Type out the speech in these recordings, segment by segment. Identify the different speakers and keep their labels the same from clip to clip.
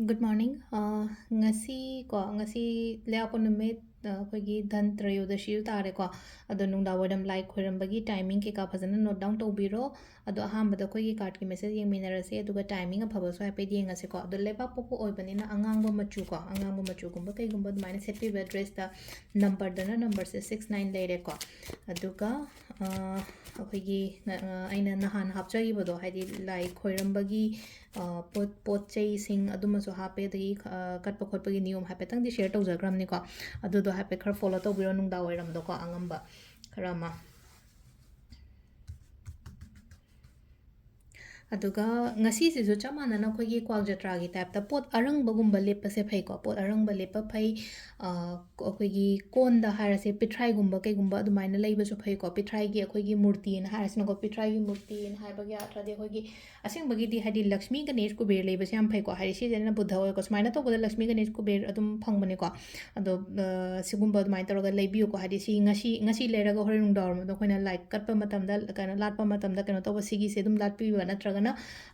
Speaker 1: Good morning. Ngasi ko ngasi leapo numit ꯑꯩꯈꯣꯏꯒꯤ ꯙꯟ ꯇ꯭ꯔꯌꯣꯗꯁꯤꯁꯨ ꯇꯥꯔꯦꯀꯣ ꯑꯗꯣ ꯅꯨꯡꯗꯥꯡꯋꯥꯏꯔꯝ ꯂꯥꯏ ꯈꯣꯏꯔꯝꯕꯒꯤ ꯇꯥꯏꯃꯤꯡ ꯀꯩꯀꯥ ꯐꯖꯅ ꯅꯣꯠ ꯗꯥꯎꯟ ꯇꯧꯕꯤꯔꯣ ꯑꯗꯣ ꯑꯍꯥꯟꯕꯗ ꯑꯩꯈꯣꯏꯒꯤ ꯀꯥꯔꯠꯀꯤ ꯃꯦꯁꯦꯖ ꯌꯦꯡꯃꯤꯟꯅꯔꯁꯦ ꯑꯗꯨꯒ ꯇꯥꯏꯃꯤꯡ ꯑꯐꯕꯁꯨ ꯍꯥꯏꯐꯦꯠ ꯌꯦꯡꯉꯁꯦꯀꯣ ꯑꯗꯣ ꯂꯩꯕꯥꯛꯄꯣꯛꯄ ꯑꯣꯏꯕꯅꯤꯅ ꯑꯉꯥꯡꯕ ꯃꯆꯨꯀꯣ ꯑꯉꯥꯡꯕ ꯃꯆꯨꯒꯨꯝꯕ ꯀꯩꯒꯨꯝꯕ ꯑꯗꯨꯃꯥꯏꯅ ꯁꯦꯠꯄꯤꯕ ꯗ꯭ꯔꯦꯁꯇ ꯅꯝꯕꯔꯗꯅ ꯅꯝꯕꯔꯁꯦ 6 9 ꯂꯩꯔꯦꯀꯣ ꯑꯗꯨꯒ ꯑꯩꯈꯣꯏꯒꯤ ꯑꯩꯅ ꯅꯍꯥꯟ ꯍꯥꯞꯆꯈꯤꯕꯗꯣ ꯍꯥꯏꯗꯤ ꯂꯥꯏ ꯈꯣꯏꯔꯝꯕꯒꯤ ꯄꯣꯠ ꯆꯩꯁꯤꯡ ꯑꯗꯨꯃꯁꯨ ꯍꯥꯞꯄꯦ ꯑꯗꯒꯤ ꯀꯠꯄ ꯈꯣꯠꯄꯒꯤ ꯅꯤꯌꯣꯝ ꯍꯥꯏꯐꯦꯠꯇꯪꯗꯤ ꯁꯦꯌꯔ ꯇꯧꯖꯈ꯭ꯔꯕꯅꯤꯀꯣ ꯑꯗꯨꯗꯣ ꯍꯥꯏꯐꯦꯠ ꯈꯔ ꯐꯣꯂꯣ ꯇꯧꯕꯤꯔꯣ ꯅꯨꯡꯗꯥꯡꯋꯥꯏꯔꯝꯗꯀꯣ ꯑꯉꯝꯕ ꯈꯔ ꯑꯃ ꯑꯗꯨꯒ ꯉꯁꯤꯁꯤꯁꯨ ꯆꯞ ꯃꯥꯟꯅꯅ ꯑꯩꯈꯣꯏꯒꯤ ꯀ꯭ꯋꯥꯛ ꯖꯇ꯭ꯔꯥꯒꯤ ꯇꯥꯏꯞꯇ ꯄꯣꯠ ꯑꯔꯪꯕꯒꯨꯝꯕ ꯂꯦꯞꯄꯁꯦ ꯐꯩꯀꯣ ꯄꯣꯠ ꯑꯔꯪꯕ ꯂꯦꯞꯄ ꯐꯩ ꯑꯩꯈꯣꯏꯒꯤ ꯀꯣꯟꯗ ꯍꯥꯏꯔꯁꯦ ꯄꯤꯊ꯭ꯔꯥꯏꯒꯨꯝꯕ ꯀꯩꯒꯨꯝꯕ ꯑꯗꯨꯃꯥꯏꯅ ꯂꯩꯕꯁꯨ ꯐꯩꯀꯣ ꯄꯤꯊ꯭ꯔꯥꯏꯒꯤ ꯑꯩꯈꯣꯏꯒꯤ ꯃꯨꯔꯇꯤꯅ ꯍꯥꯏꯔꯁꯤꯅꯀꯣ ꯄꯤꯊ꯭ꯔꯥꯏꯒꯤ ꯃꯨꯔꯇꯤꯅ ꯍꯥꯏꯕꯒꯤ ꯑꯥꯔꯊꯗꯤ ꯑꯩꯈꯣꯏꯒꯤ ꯑꯁꯦꯡꯕꯒꯤꯗꯤ ꯍꯥꯏꯗꯤ ꯂꯛꯁꯃꯤ ꯒꯅꯦꯁ ꯀꯨꯕꯦꯔ ꯂꯩꯕꯁꯦ ꯌꯥꯝ ꯐꯩꯀꯣ ꯍꯥꯏꯗꯤ ꯁꯤꯁꯤꯅ ꯕꯨꯙ ꯑꯣꯏꯀꯣ ꯁꯨꯃꯥꯏꯅ ꯇꯧꯕꯗ ꯂꯛꯁꯃꯤ ꯒꯅꯦꯁ ꯀꯨꯕꯦꯔ ꯑꯗꯨꯝ ꯐꯪꯕꯅꯦꯀꯣ ꯑꯗꯣ ꯁꯤꯒꯨꯝꯕ ꯑꯗꯨꯃꯥꯏꯅ ꯇꯧꯔꯒ ꯂꯩꯕꯤꯌꯨꯀꯣ ꯍꯥꯏꯗꯤ ꯁꯤ ꯉꯁꯤ ꯂꯩꯔꯒ ꯍꯣꯔꯦꯟ ꯅꯨꯡꯗꯥꯡꯋꯥꯏꯔꯝꯗ ꯑꯩꯈꯣꯏꯅ ꯂꯥꯏꯠ ꯀꯠꯄ ꯃꯇꯝꯗ ꯀꯩꯅꯣ ꯂꯥꯠꯄ ꯃꯇꯝꯗ ꯀꯩꯅꯣ ꯇꯧꯕ ꯁꯤꯒꯤꯁꯦ ꯑꯗꯨꯝ ꯂꯥꯠꯄꯤꯕ ꯅꯠꯇ꯭ꯔꯒꯅ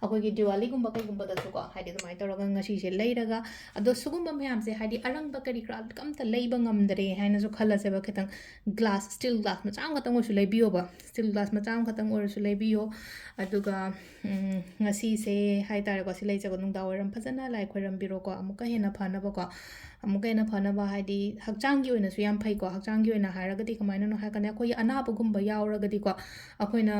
Speaker 1: ꯑꯩꯈꯣꯏꯒꯤ ꯗꯤꯋꯥꯂꯤꯒꯨꯝꯕ ꯀꯩꯒꯨꯝꯕꯗꯁꯨꯀꯣ ꯍꯥꯏꯗꯤ ꯑꯗꯨꯃꯥꯏꯅ ꯇꯧꯔꯒ ꯉꯁꯤꯁꯦ ꯂꯩꯔꯒ ꯑꯗꯣ ꯁꯤꯒꯨꯝꯕ ꯃꯌꯥꯝꯁꯦ ꯍꯥꯏꯗꯤ ꯑꯔꯪꯕ ꯀꯔꯤ ꯀꯔꯥ ꯑꯝꯇ ꯂꯩꯕ ꯉꯝꯗꯔꯦ ꯍꯥꯏꯅꯁꯨ ꯈꯜꯂꯁꯦꯕ ꯈꯤꯇꯪ ꯒ꯭ꯂꯥꯁ ꯁ꯭ꯇꯤꯜ ꯒ꯭ꯂꯥꯁ ꯃꯆꯥ ꯑꯃꯈꯛꯇꯪ ꯑꯣꯏꯔꯁꯨ ꯂꯩꯕꯤꯌꯣꯕ ꯁ꯭ꯇꯤꯜ ꯒ꯭ꯂꯥꯁ ꯃꯆꯥ ꯑꯃꯈꯛꯇꯪ ꯑꯣꯏꯔꯁꯨ ꯂꯩꯕꯤꯌꯣ ꯑꯗꯨꯒ ꯉꯁꯤꯁꯦ ꯍꯥꯏꯇꯥꯔꯦꯀꯣ ꯁꯤ ꯂꯩꯖꯕ ꯅꯨꯡꯗꯥꯡꯋꯥꯏꯔꯝ ꯐꯖꯅ ꯂꯥꯏ ꯈꯣꯏꯔꯝꯕꯤꯔꯣꯀꯣ ꯑꯃꯨꯛꯀ ꯍꯦꯟꯅ ꯐꯅꯕꯀꯣ ꯑꯃꯨꯛꯀ ꯍꯦꯟꯅ ꯐꯅꯕ ꯍꯥꯏꯗꯤ ꯍꯛꯆꯥꯡꯒꯤ ꯑꯣꯏꯅꯁꯨ ꯌꯥꯝ ꯐꯩꯀꯣ ꯍꯛꯆꯥꯡꯒꯤ ꯑꯣꯏꯅ ꯍꯥꯏꯔꯒꯗꯤ ꯀꯃꯥꯏꯅꯅꯣ ꯍꯥꯏꯔꯀꯥꯟꯗ ꯑꯩꯈꯣꯏꯒꯤ ꯑꯅꯥꯕꯒꯨꯝꯕ ꯌꯥꯎꯔꯒꯗꯤꯀꯣ ꯑꯩꯈꯣꯏꯅ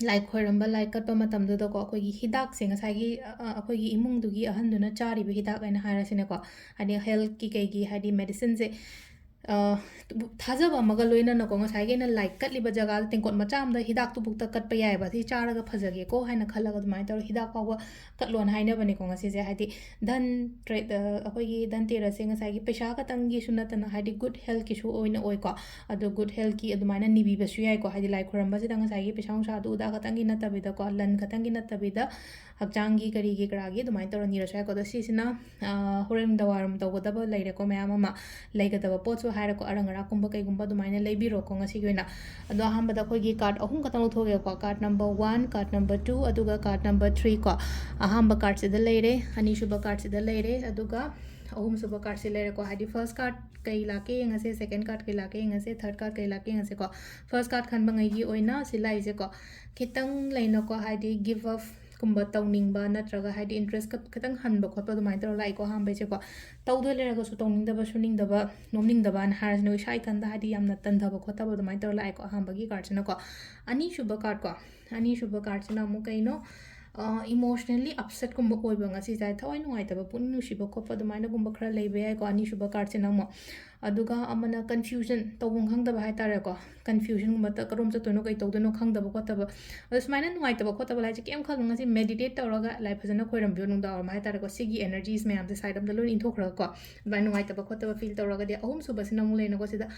Speaker 1: ꯂꯥꯏ ꯈꯣꯏꯔꯝꯕ ꯂꯥꯏ ꯀꯠꯄ ꯃꯇꯝꯗꯨꯗꯀꯣ ꯑꯩꯈꯣꯏꯒꯤ ꯍꯤꯗꯥꯛꯁꯦ ꯉꯁꯥꯏꯒꯤ ꯑꯩꯈꯣꯏꯒꯤ ꯏꯃꯨꯡꯗꯨꯒꯤ ꯑꯍꯟꯗꯨꯅ ꯆꯥꯔꯤꯕ ꯍꯤꯗꯥꯛ ꯍꯥꯏꯅ ꯍꯥꯏꯔꯁꯤꯅꯦꯀꯣ ꯍꯥꯏꯗꯤ ꯍꯦꯜꯠꯀꯤ ꯀꯩꯒꯤ ꯍꯥꯏꯗꯤ ꯃꯦꯗꯤꯁꯤꯟꯁꯦ ꯊꯥꯖꯕ ꯑꯃꯒ ꯂꯣꯏꯅꯅꯀꯣ ꯉꯁꯥꯏꯒꯤ ꯑꯩꯅ ꯂꯥꯏ ꯀꯠꯂꯤꯕ ꯖꯒꯥꯗ ꯇꯦꯡꯀꯣꯠ ꯃꯆꯥ ꯑꯃꯗ ꯍꯤꯗꯥꯛꯇꯨꯕꯨꯛꯇ ꯀꯠꯄ ꯌꯥꯏꯑꯕ ꯁꯤ ꯆꯥꯔꯒ ꯐꯖꯒꯦꯀꯣ ꯍꯥꯏꯅ ꯈꯜꯂꯒ ꯑꯗꯨꯃꯥꯏꯅ ꯇꯧꯔꯒ ꯍꯤꯗꯥꯛ ꯐꯥꯎꯕ ꯀꯠꯂꯣꯅ ꯍꯥꯏꯅꯕꯅꯦꯀꯣ ꯉꯁꯤꯁꯦ ꯍꯥꯏꯗꯤ ꯙꯟ ꯑꯩꯈꯣꯏꯒꯤ ꯙꯟ ꯇꯦꯔꯁꯁꯦ ꯉꯁꯥꯏꯒꯤ ꯄꯩꯁꯥ ꯈꯛꯇꯪꯒꯤꯁꯨ ꯅꯠꯇꯅ ꯍꯥꯏꯗꯤ ꯒꯨꯗ ꯍꯦꯜꯠꯀꯤꯁꯨ ꯑꯣꯏꯅ ꯑꯣꯏꯀꯣ ꯑꯗꯣ ꯒꯨꯗ ꯍꯦꯜꯠꯀꯤ ꯑꯗꯨꯃꯥꯏꯅ ꯅꯤꯕꯤꯕꯁꯨ ꯌꯥꯏꯀꯣ ꯍꯥꯏꯗꯤ ꯂꯥꯏ ꯈꯣꯏꯔꯝꯕꯁꯤꯗ ꯉꯁꯥꯏꯒꯤ ꯄꯩꯁꯥ ꯅꯨꯡꯁꯥꯗꯨ ꯎꯗꯥ ꯈꯛꯇꯪꯒꯤ ꯅꯠꯇꯕꯤꯗꯀꯣ ꯂꯟ ꯈꯛꯇꯪꯒꯤ ꯅꯠꯇꯕꯤꯗ ꯍꯛꯆꯥꯡꯒꯤ ꯀꯔꯤꯒꯤ ꯀꯔꯥꯒꯤ ꯑꯗꯨꯃꯥꯏꯅ ꯇꯧꯔ ꯅꯤꯔꯁꯨ ꯌꯥꯏꯀꯣ ꯑꯗꯣ ꯁꯤꯁꯤꯅ ꯍꯣꯔꯦꯟ ꯅꯨꯡꯗꯥꯡꯋꯥꯏꯔꯝ ꯇꯧꯒꯗꯕ ꯂꯩꯔꯦꯀꯣ ꯃꯌꯥꯝ ꯑꯃ ꯂꯩꯒꯗꯕ ꯄꯣꯠꯁꯨ ꯍꯥꯏꯔꯦꯀꯣ ꯑꯔꯪ ꯑꯔꯥꯛꯀꯨꯝꯕ ꯀꯩꯒꯨꯝꯕ ꯑꯗꯨꯃꯥꯏꯅ ꯂꯩꯕꯤꯔꯣꯀꯣ ꯉꯁꯤꯒꯤ ꯑꯣꯏꯅ ꯑꯗꯣ ꯑꯍꯥꯟꯕꯗ ꯑꯩꯈꯣꯏꯒꯤ ꯀꯥꯔꯠ ꯑꯍꯨꯝ ꯈꯛꯇꯪ ꯂꯧꯊꯣꯛꯑꯒꯦꯀꯣ ꯀꯥꯔꯠ ꯅꯝꯕꯔ 1 ꯀꯥꯔꯠ ꯅꯝꯕꯔ 2 ꯑꯗꯨꯒ ꯀꯥꯔꯠ ꯅꯝꯕꯔ 3 ꯀꯣ ꯑꯍꯥꯟꯕ ꯀꯥꯔꯠꯁꯤꯗ ꯂꯩꯔꯦ ꯑꯅꯤꯁꯨꯕ ꯀꯥꯔꯠꯁꯤꯗ ꯂꯩꯔꯦ ꯑꯗꯨꯒ ꯑꯍꯨꯝꯁꯨꯕ ꯀꯥꯔꯠꯁꯤ ꯂꯩꯔꯦꯀꯣ ꯍꯥꯏꯗꯤ ꯐर्स्ट ꯀꯥꯔꯠ ꯀꯩ ꯂꯥꯛꯀꯦ ꯌꯦꯡꯉꯁꯦ ꯁꯦꯀꯦꯟड ꯀꯥꯔꯠ ꯀꯩ ꯂꯥꯛꯀꯦ ꯌꯦꯡꯉꯁꯦ ꯊर्ड ꯀꯥꯔꯠ ꯀꯩ ꯂꯥꯛꯀꯦ ꯌꯦꯡꯉꯁꯦꯀꯣ फर्स्ट ꯀꯥꯔꯠ ꯈꯟꯕꯉꯩꯒꯤ ꯑꯣꯏꯅ ꯁꯤ ꯂꯥꯛꯏꯁꯦꯀꯣ ꯈꯤꯇꯪ ꯂꯩꯅꯀꯣ ꯍꯥꯏꯗꯤ गिव अप ꯀꯨꯝꯕ ꯇꯧꯅꯤꯡꯕ ꯅꯠꯇ꯭ꯔꯒ ꯍꯥꯏꯗꯤ ꯏꯟꯇ꯭ꯔꯦꯁ ꯈꯤꯇꯪ ꯍꯟꯕ ꯈꯣꯠꯄ ꯑꯗꯨꯃꯥꯏꯅ ꯇꯧꯔ ꯂꯥꯛꯏꯀꯣ ꯑꯍꯥꯟꯕꯩꯁꯦꯀꯣ ꯇꯧꯗꯣꯏ ꯂꯩꯔꯒꯁꯨ ꯇꯧꯅꯤꯡꯗꯕ ꯁꯨꯅꯤꯡꯗꯕ ꯅꯣꯝꯅꯤꯡꯗꯕꯅ ꯍꯥꯏꯔꯁꯤꯅ ꯏꯁꯥ ꯏꯊꯟꯗ ꯍꯥꯏꯗꯤ ꯌꯥꯝꯅ ꯇꯟꯊꯕ ꯈꯣꯠꯇꯕ ꯑꯗꯨꯃꯥꯏꯅ ꯇꯧꯔ ꯂꯥꯛꯑꯦꯀꯣ ꯑꯍꯥꯟꯕꯒꯤ ꯀꯥꯔꯠꯁꯤꯅꯀꯣ ꯑꯅꯤꯁꯨꯕ ꯀꯥꯔꯠ ꯀꯣ ꯑꯅꯤꯁꯨꯕ ꯀꯥꯔꯠꯁꯤꯅ ꯑꯃꯨꯛ ꯀꯩꯅꯣ ꯏꯃꯣꯁꯅꯦꯜꯂꯤ ꯑꯞꯁꯦꯠꯀꯨꯝꯕ ꯑꯣꯏꯕ ꯉꯁꯤꯁꯦ ꯊꯋꯥꯏ ꯅꯨꯡꯉꯥꯏꯇꯕ ꯄꯨꯛꯅꯤꯡ ꯅꯨꯡꯁꯤꯕ ꯈꯣꯠꯄ ꯑꯗꯨꯃꯥꯏꯅꯒꯨꯝꯕ ꯈꯔ ꯂꯩꯕ ꯌꯥꯏꯀꯣ ꯑꯅꯤꯁꯨꯕ ꯀꯥꯔꯠꯁꯤꯅ ꯑꯃꯨꯛ ꯑꯗꯨꯒ ꯑꯃꯅ ꯀꯟꯐ꯭ꯌꯨꯖꯟ ꯇꯧꯐꯝ ꯈꯪꯗꯕ ꯍꯥꯏꯇꯥꯔꯦꯀꯣ ꯀꯟꯐ꯭ꯌꯨꯖꯟꯒꯨꯝꯕ ꯀꯔꯣꯝ ꯆꯠꯇꯣꯏꯅꯣ ꯀꯩ ꯇꯧꯗꯣꯏꯅꯣ ꯈꯪꯗꯕ ꯈꯣꯠꯇꯕ ꯑꯗꯣ ꯁꯨꯃꯥꯏꯅ ꯅꯨꯡꯉꯥꯏꯇꯕ ꯈꯣꯠꯇꯕ ꯂꯥꯏꯁꯦ ꯀꯩꯝ ꯈꯜꯂꯨ ꯉꯁꯤ ꯃꯦꯗꯤꯇꯦꯠ ꯇꯧꯔꯒ ꯂꯥꯏ ꯐꯖꯅ ꯈꯣꯏꯔꯝꯕꯤꯌꯣ ꯅꯨꯡꯗꯥꯡꯋꯥꯏꯔꯝ ꯍꯥꯏꯇꯥꯔꯦꯀꯣ ꯁꯤꯒꯤ ꯑꯦꯅꯔꯖꯤꯁ ꯃꯌꯥꯝꯁꯦ ꯁꯥꯏꯠ ꯑꯝꯗ ꯂꯣꯏꯅ ꯏꯟꯊꯣꯛꯈ꯭ꯔꯒꯀꯣ ꯑꯗꯨꯃꯥꯏꯅ ꯅꯨꯡꯉꯥꯏꯇꯕ ꯈꯣꯠꯇꯕ ꯐꯤꯜ ꯇꯧꯔꯒꯗꯤ ꯑꯍꯨꯝꯁꯨꯕꯁꯤꯅ ꯑꯃꯨꯛ ꯂꯩꯅꯀꯣ ꯁꯤꯗ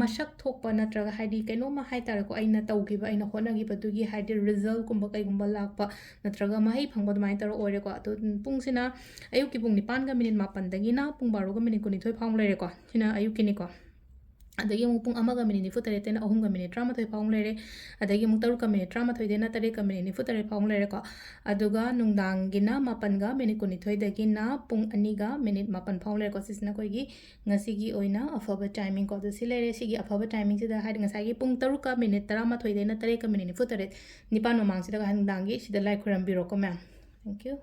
Speaker 1: ꯃꯁꯛ ꯊꯣꯛꯄ ꯅꯠꯇ꯭ꯔꯒ ꯍꯥꯏꯗꯤ ꯀꯩꯅꯣꯝꯃ ꯍꯥꯏꯇꯥꯔꯦꯀꯣ ꯑꯩꯅ ꯇꯧꯈꯤꯕ ꯑꯩꯅ ꯍꯣꯠꯅꯈꯤꯕꯗꯨꯒꯤ ꯍꯥꯏꯗꯤ ꯔꯤꯖꯜꯠꯀꯨꯝꯕ ꯀꯩꯒꯨꯝꯕ ꯂꯥꯛꯄ ꯅꯠꯇ꯭ꯔꯒ ꯃꯍꯩ ꯐꯪꯕ ꯑꯗꯨꯃꯥꯏꯅ ꯇꯧꯔ ꯑꯣꯏꯔꯦꯀꯣ ꯑꯗꯣ ꯄꯨꯡꯁꯤꯅ ꯑꯌꯨꯛꯀꯤ ꯄꯨꯡ 9:08ꯗꯒꯤꯅ ꯄꯨꯡ 12:22 ꯐꯥꯎ ꯂꯩꯔꯦꯀꯣ ꯁꯤꯅ ꯑꯌꯨꯛꯀꯤꯅꯤꯀꯣ ꯑꯗꯒꯤ ꯑꯃꯨꯛ ꯄꯨꯡ 1:48ꯇꯩꯅ 3:13 ꯂꯩꯔꯦ ꯑꯗꯒꯤ ꯑꯃꯨꯛ 6:13ꯗꯩꯅ 8:28 ꯐꯥꯎ ꯂꯩꯔꯦꯀꯣ ꯑꯗꯨꯒ ꯅꯨꯡꯗꯥꯡꯒꯤꯅ 7:22ꯗꯒꯤꯅ ꯄꯨꯡ 2:07 ꯐꯥꯎ ꯂꯩꯔꯦꯀꯣ ꯁꯤꯁꯤꯅ ꯑꯩꯈꯣꯏꯒꯤ ꯉꯁꯤꯒꯤ ꯑꯣꯏꯅ ꯑꯐꯕ ꯇꯥꯏꯃꯤꯡ ꯀꯣ ꯑꯗꯨ ꯁꯤ ꯂꯩꯔꯦ ꯁꯤꯒꯤ ꯑꯐꯕ ꯇꯥꯏꯃꯤꯡꯁꯤꯗ ꯍꯥꯏꯗꯤ ꯉꯁꯥꯏꯒꯤ ꯄꯨꯡ 6:13ꯗꯩꯅ 8:48 ꯅꯤꯄꯥꯟ ꯃꯃꯥꯡꯁꯤꯗ ꯅꯨꯡꯗꯥꯡꯒꯤ ꯁꯤꯗ ꯂꯥꯏ ꯈꯣꯏꯔꯝꯕꯤꯔꯣꯀꯣ ꯃꯌꯥꯝ ꯊꯦꯡꯛ ꯌꯨ